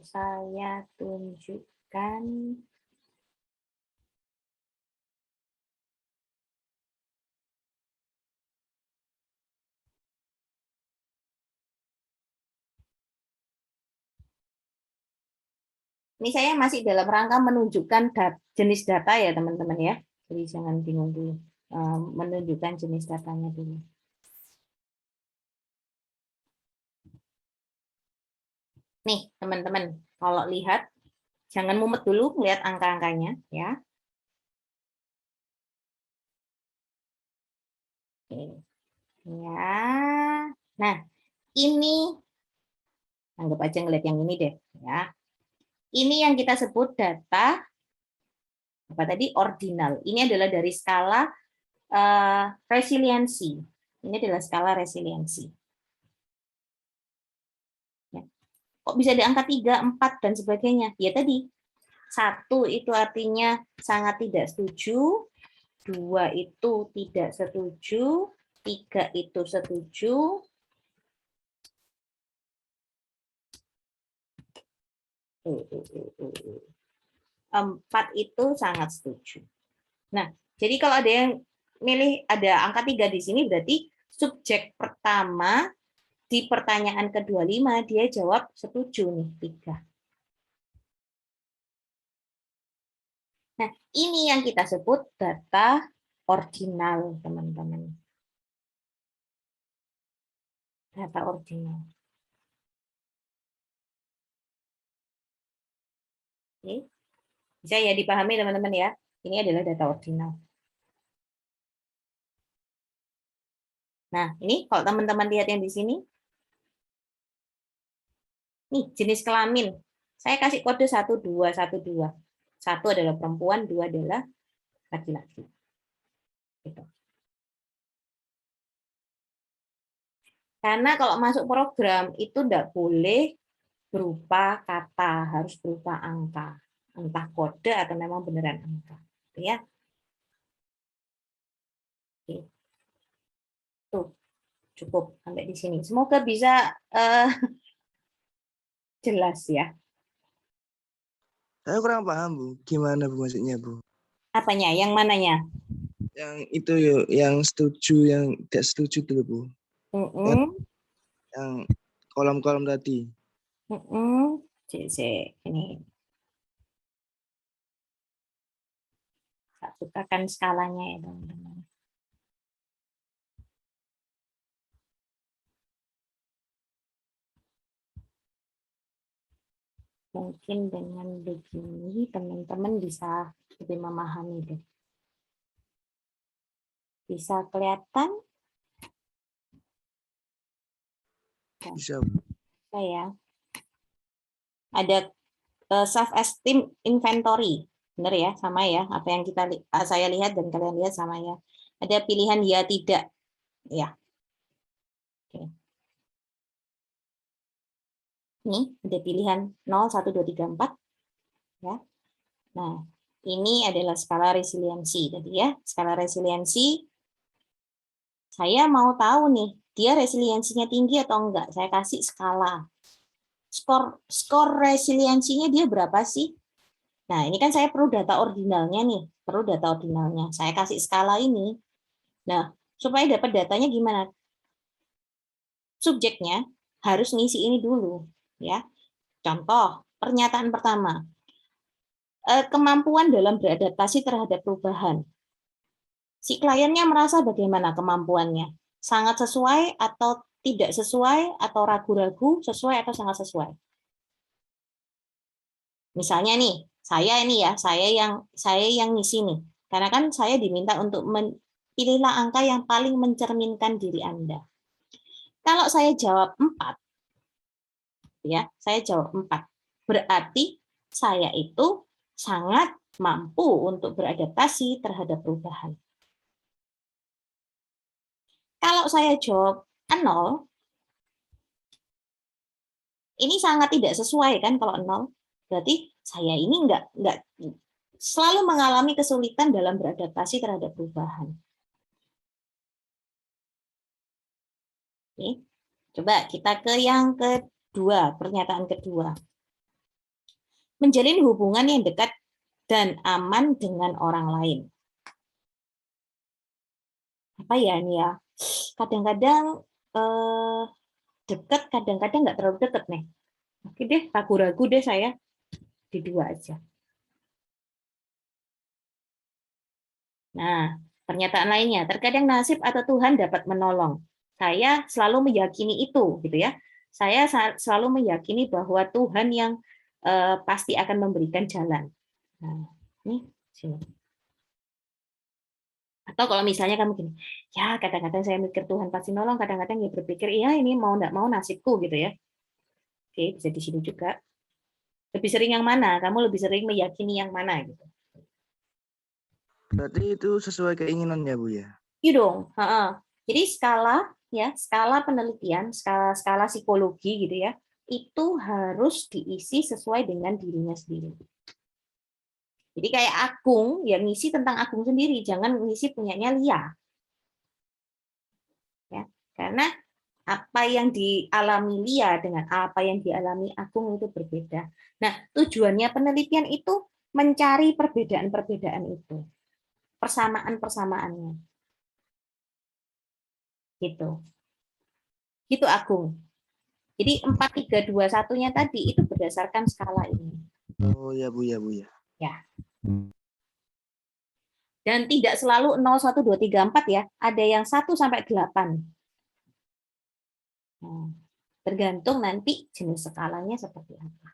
Saya tunjukkan ini saya masih dalam rangka menunjukkan jenis data ya teman-teman ya. Jadi jangan bingung dulu. Menunjukkan jenis datanya dulu. Nih teman-teman, kalau lihat jangan mumet dulu lihat angka-angkanya ya. Oke. Ya. Nah, ini anggap aja ngeliat yang ini deh ya. Ini yang kita sebut data apa tadi ordinal. Ini adalah dari skala resiliensi. Ini adalah skala resiliensi. Ya. Kok bisa di angka 3, 4 dan sebagainya? Ya tadi 1 itu artinya sangat tidak setuju, 2 itu tidak setuju, 3 itu setuju, 4 itu sangat setuju. Nah, jadi kalau ada yang milih ada angka 3 di sini berarti subjek pertama di pertanyaan ke-25 dia jawab setuju nih 3. Nah, ini yang kita sebut data ordinal, teman-teman. Data ordinal. Oke. Bisa ya dipahami teman-teman ya. Ini adalah data ordinal. Nah, ini kalau teman-teman lihat yang di sini. Nih, jenis kelamin. Saya kasih kode 1212. 1 adalah perempuan, 2 adalah laki-laki. Gitu. Karena kalau masuk program itu tidak boleh berupa kata, harus berupa angka. Entah kode atau memang beneran angka. Ya. Oke. Tuh, cukup sampai di sini. Semoga bisa jelas ya. Saya kurang paham, Bu. Gimana, Bu, maksudnya, Bu? Apanya? Yang mananya? Yang itu yuk, yang setuju, yang tidak setuju dulu, Bu. Yang kolom-kolom tadi. Ini. Saya bukakan skalanya ya, teman-teman. Mungkin dengan begini teman-teman bisa lebih memahami deh. Bisa kelihatan? Bisa. Ya. Ada self esteem inventory. Benar ya, sama ya. Apa yang saya lihat dan kalian lihat sama ya. Ada pilihan ya tidak. Ya. Oke. Ini ada pilihan 0, 1, 2, 3, 4. Ya. Nah, ini adalah skala resiliensi tadi ya. Skala resiliensi. Saya mau tahu nih, dia resiliensinya tinggi atau enggak. Saya kasih skala. Skor resiliensinya dia berapa sih? Nah, ini kan saya perlu data ordinalnya nih. Perlu data ordinalnya. Saya kasih skala ini. Nah, supaya dapat datanya gimana? Subjeknya harus ngisi ini dulu, ya. Contoh, pernyataan pertama. Kemampuan dalam beradaptasi terhadap perubahan. Si kliennya merasa bagaimana kemampuannya? Sangat sesuai atau tidak sesuai atau ragu-ragu, sesuai atau sangat sesuai? Misalnya nih, Saya ini ya, saya yang ngisi nih. Karena kan saya diminta untuk pilihlah angka yang paling mencerminkan diri Anda. Kalau saya jawab 4, ya, saya jawab 4. Berarti saya itu sangat mampu untuk beradaptasi terhadap perubahan. Kalau saya jawab 0, ini sangat tidak sesuai kan kalau 0. Berarti saya ini enggak selalu mengalami kesulitan dalam beradaptasi terhadap perubahan. Oke. Coba kita ke yang kedua, pernyataan kedua. Menjalin hubungan yang dekat dan aman dengan orang lain. Apa ya ini ya? Kadang-kadang dekat, kadang-kadang nggak terlalu dekat nih. Oke deh, ragu-ragu deh saya di 2 aja. Nah, pernyataan lainnya, terkadang nasib atau Tuhan dapat menolong. Saya selalu meyakini itu, gitu ya. Saya selalu meyakini bahwa Tuhan yang pasti akan memberikan jalan. Nah, ini sini. Atau kalau misalnya kamu gini, ya kadang-kadang saya mikir Tuhan pasti nolong, kadang-kadang ya berpikir, iya ini mau nggak mau nasibku, gitu ya. Oke, bisa di sini juga. Lebih sering yang mana? Kamu lebih sering meyakini yang mana, gitu. Berarti itu sesuai keinginannya, Bu ya? Iya dong. Jadi skala penelitian, skala psikologi gitu ya, itu harus diisi sesuai dengan dirinya sendiri. Jadi kayak Agung, ya ngisi tentang Agung sendiri, jangan ngisi punyanya Lia. Ya, karena apa yang dialami Lia dengan apa yang dialami Agung itu berbeda. Nah, tujuannya penelitian itu mencari perbedaan-perbedaan itu, persamaan-persamaannya. Gitu. Gitu Agung. Jadi 4, 3, 2, 1-nya tadi itu berdasarkan skala ini. Oh ya Bu ya. Ya. Dan tidak selalu 0, 1, 2, 3, 4 ya. Ada yang 1 sampai 8. Nah, tergantung nanti jenis skalanya seperti apa.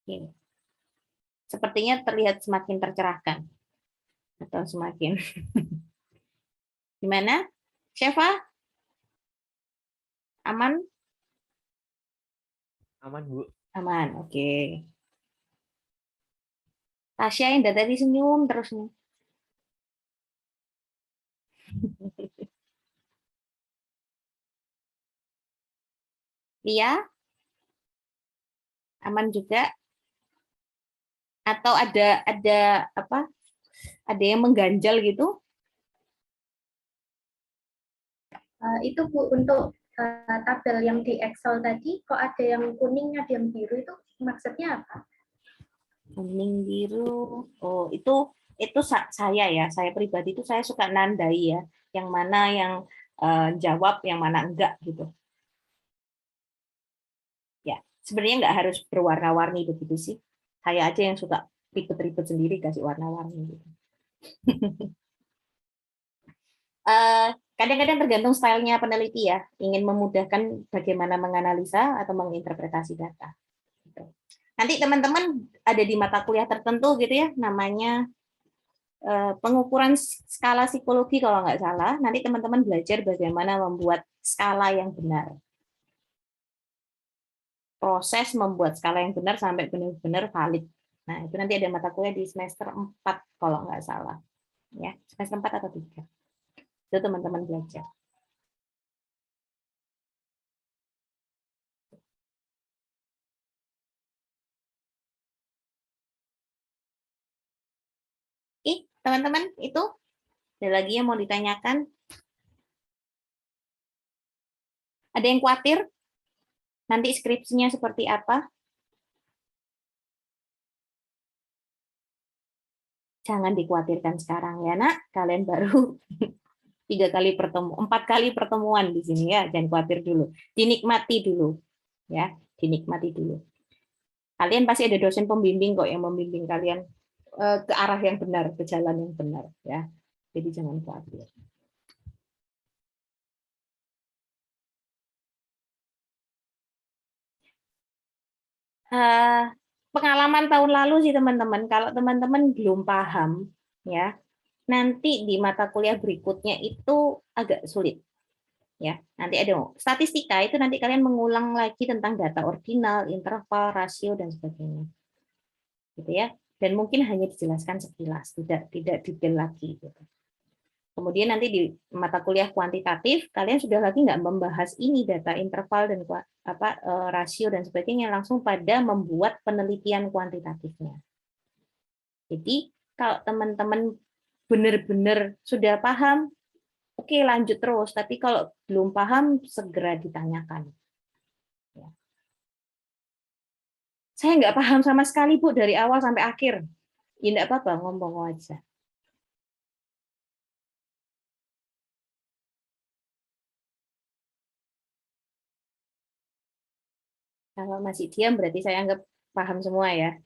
Oke. Sepertinya terlihat semakin tercerahkan. Atau semakin. Gimana? Syefa? Aman? Aman, Bu. Aman, oke. Tasya yang dari tadi senyum terus nih. Lia? Aman juga? Atau ada apa? Ada yang mengganjal gitu? Itu Bu, untuk tabel yang di Excel tadi, kok ada yang kuning, ada yang biru, itu maksudnya apa? Kuning biru. Oh, itu saya ya. Saya pribadi itu saya suka nandai ya. Yang mana yang jawab, yang mana enggak gitu. Ya, sebenarnya nggak harus berwarna-warni begitu sih. Saya aja yang suka ribet-ribet sendiri kasih warna-warni gitu. Kadang-kadang tergantung stylenya peneliti ya, ingin memudahkan bagaimana menganalisa atau menginterpretasi data. Gitu. Nanti teman-teman ada di mata kuliah tertentu gitu ya, namanya pengukuran skala psikologi kalau nggak salah. Nanti teman-teman belajar bagaimana membuat skala yang benar. Proses membuat skala yang benar sampai benar-benar valid. Nah, itu nanti ada mata kuliah di semester 4 kalau nggak salah. Ya, semester 4 atau 3. Itu teman-teman belajar. Oke, teman-teman, itu ada lagi yang mau ditanyakan? Ada yang khawatir? Nanti skripsinya seperti apa? Jangan dikhawatirkan sekarang ya, Nak. Kalian baru 4 kali pertemuan di sini ya, jangan khawatir dulu. Dinikmati dulu. Ya, dinikmati dulu. Kalian pasti ada dosen pembimbing kok yang membimbing kalian ke arah yang benar, ke jalan yang benar ya. Jadi jangan khawatir. pengalaman tahun lalu sih teman-teman, kalau teman-teman belum paham, ya nanti di mata kuliah berikutnya itu agak sulit. Ya, nanti ada statistika itu nanti kalian mengulang lagi tentang data ordinal, interval, rasio dan sebagainya. Gitu ya. Dan mungkin hanya dijelaskan sekilas, tidak detail lagi gitu. Kemudian nanti di mata kuliah kuantitatif kalian sudah lagi nggak membahas ini data interval dan rasio dan sebagainya, langsung pada membuat penelitian kuantitatifnya. Jadi kalau teman-teman benar-benar sudah paham, oke, lanjut terus. Tapi kalau belum paham, segera ditanyakan. Ya. Saya nggak paham sama sekali, Bu, dari awal sampai akhir. Ya, nggak apa-apa, ngomong aja. Kalau masih diam, berarti saya anggap paham semua ya.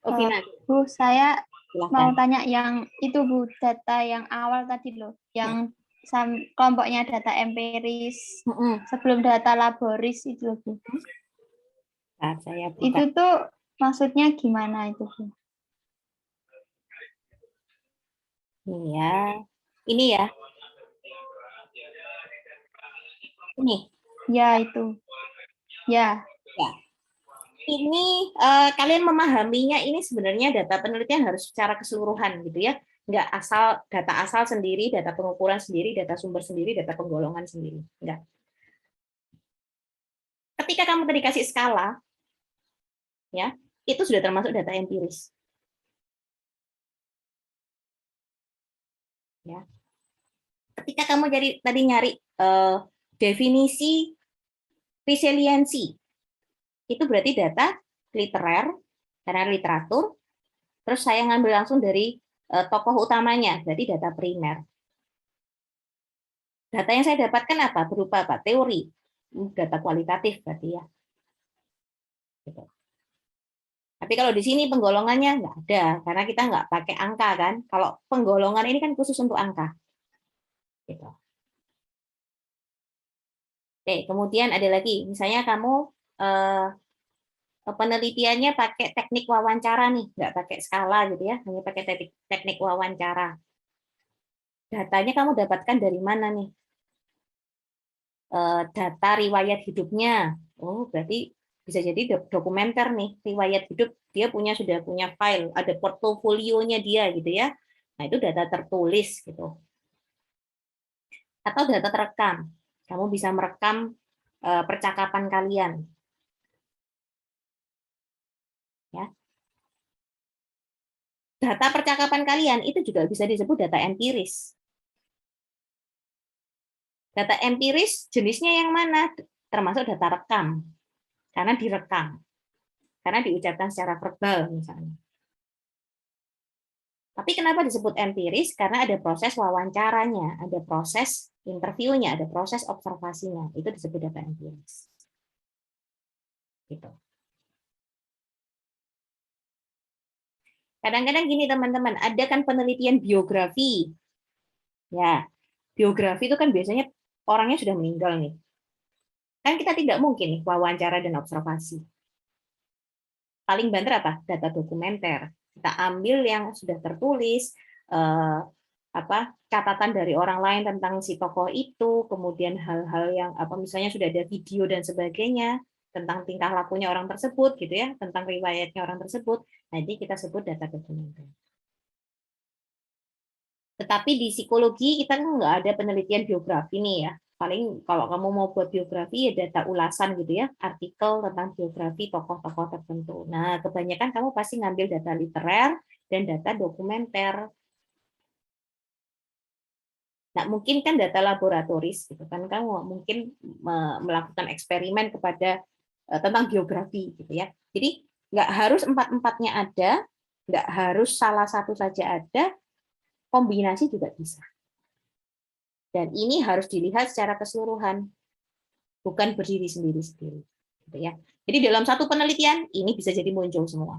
Oke, nah, Bu, saya mau silahkan. tanya yang itu Bu, data yang awal tadi loh, yang kelompoknya data empiris sebelum data laboris itu loh, Bu. Nah, saya buka. Itu tuh maksudnya gimana itu Bu? Ini ya. Ini ya. Ini. Ya, itu. Ya. Ya. Ini kalian memahaminya ini sebenarnya data penelitian harus secara keseluruhan gitu ya. Nggak asal data asal sendiri, data pengukuran sendiri, data sumber sendiri, data penggolongan sendiri. Enggak. Ketika kamu tadi kasih skala, ya, itu sudah termasuk data empiris. Ya. Ketika kamu tadi nyari definisi resiliensi, itu berarti data literer, karena literatur, terus saya ngambil langsung dari tokoh utamanya, berarti data primer. Data yang saya dapatkan apa? Berupa apa? Teori, data kualitatif berarti ya. Gitu. Tapi kalau di sini penggolongannya nggak ada, karena kita nggak pakai angka kan. Kalau penggolongan ini kan khusus untuk angka. Gitu. Oke, kemudian ada lagi, misalnya kamu penelitiannya pakai teknik wawancara nih, nggak pakai skala gitu ya, hanya pakai teknik wawancara. Datanya kamu dapatkan dari mana nih? Data riwayat hidupnya. Oh, berarti bisa jadi dokumenter nih, riwayat hidup dia sudah punya file, ada portofolionya dia gitu ya. Nah, itu data tertulis gitu. Atau data terekam. Kamu bisa merekam percakapan kalian. Ya. Data percakapan kalian itu juga bisa disebut data empiris. Data empiris jenisnya yang mana? Termasuk data rekam. Karena direkam. Karena diucapkan secara verbal misalnya. Tapi kenapa disebut empiris? Karena ada proses wawancaranya, ada proses interviewnya, ada proses observasinya. Itu disebut data empiris. Gitu. Kadang-kadang gini teman-teman, ada kan penelitian biografi. Ya, biografi itu kan biasanya orangnya sudah meninggal nih. Kan kita tidak mungkin nih wawancara dan observasi. Paling banter apa? Data dokumenter. Kita ambil yang sudah tertulis, catatan dari orang lain tentang si tokoh itu, kemudian hal-hal yang misalnya sudah ada video dan sebagainya tentang tingkah lakunya orang tersebut gitu ya, tentang riwayatnya orang tersebut. Nanti kita sebut data dokumenter. Tetapi di psikologi kita kan nggak ada penelitian biografi nih ya. Paling kalau kamu mau buat biografi ya data ulasan gitu ya, artikel tentang biografi tokoh-tokoh tertentu. Nah, kebanyakan kamu pasti ngambil data literer dan data dokumenter. Nah, mungkin kan data laboratoris gitu kan, kamu mungkin melakukan eksperimen kepada tentang biografi gitu ya. Jadi nggak harus empat-empatnya ada, nggak harus salah satu saja ada, kombinasi juga bisa. Dan ini harus dilihat secara keseluruhan, bukan berdiri sendiri-sendiri. Gitu ya. Jadi dalam satu penelitian, ini bisa jadi muncul semua.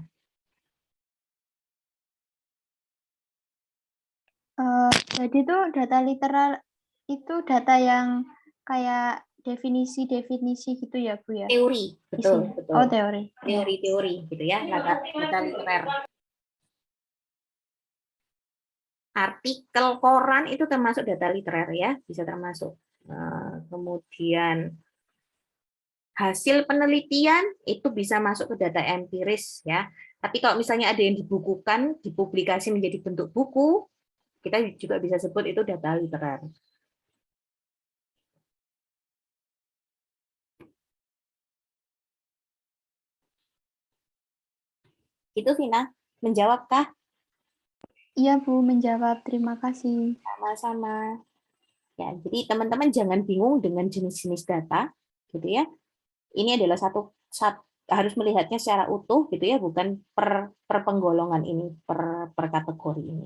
Jadi tuh data literal itu data yang kayak definisi-definisi gitu ya Bu ya? Teori, betul, Isinya. betul. Oh, teori. Teori-teori gitu ya, data literer. Artikel koran itu termasuk data literer ya, bisa termasuk. Kemudian hasil penelitian itu bisa masuk ke data empiris ya. Tapi kalau misalnya ada yang dibukukan, dipublikasi menjadi bentuk buku, kita juga bisa sebut itu data literer. Itu Vina, menjawabkah? Iya Bu, menjawab. Terima kasih. Sama-sama. Ya, jadi teman-teman jangan bingung dengan jenis-jenis data, gitu ya. Ini adalah harus melihatnya secara utuh, gitu ya, bukan per penggolongan ini, per kategori ini.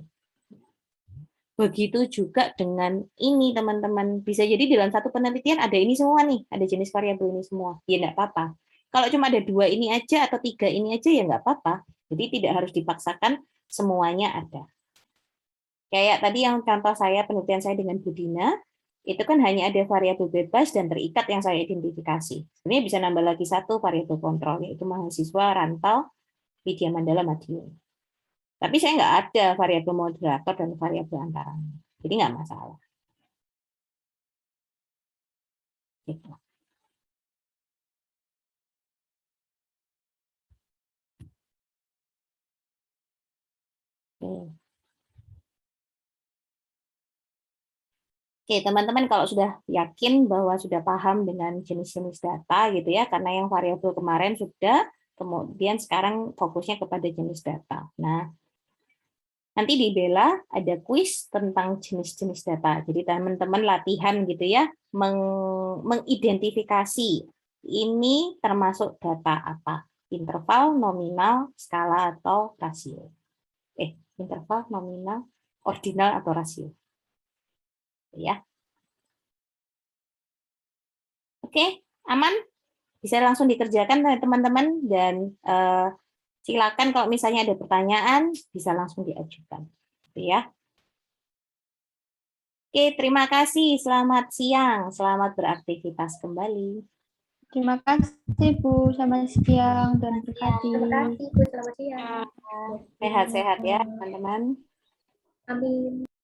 Begitu juga dengan ini, teman-teman. Bisa jadi dalam satu penelitian ada ini semua nih, ada jenis variabel ini semua. Ya nggak apa-apa. Kalau cuma ada 2 ini aja atau 3 ini aja ya nggak apa-apa. Jadi tidak harus dipaksakan semuanya ada. Kayak tadi yang contoh saya, penelitian saya dengan Budina, itu kan hanya ada variabel bebas dan terikat yang saya identifikasi. Sebenarnya bisa nambah lagi satu variabel kontrol, yaitu mahasiswa, rantau, Widya Mandala, Madiun. Tapi saya nggak ada variabel moderator dan variabel antaranya. Jadi nggak masalah. Gitu. Oke, teman-teman kalau sudah yakin bahwa sudah paham dengan jenis-jenis data gitu ya, karena yang variabel kemarin sudah, kemudian sekarang fokusnya kepada jenis data. Nah, nanti di Bella ada kuis tentang jenis-jenis data. Jadi teman-teman latihan gitu ya, mengidentifikasi ini termasuk data apa? Interval, nominal, skala, atau rasio. Interval, nominal, ordinal, atau rasio. Ya. Oke, aman? Bisa langsung dikerjakan teman-teman dan silakan kalau misalnya ada pertanyaan bisa langsung diajukan. Gitu ya. Oke, terima kasih. Selamat siang. Selamat beraktivitas kembali. Terima kasih Bu. Selamat siang dan berkati. Terima kasih Bu, selamat siang. Sehat-sehat ya, teman-teman. Amin.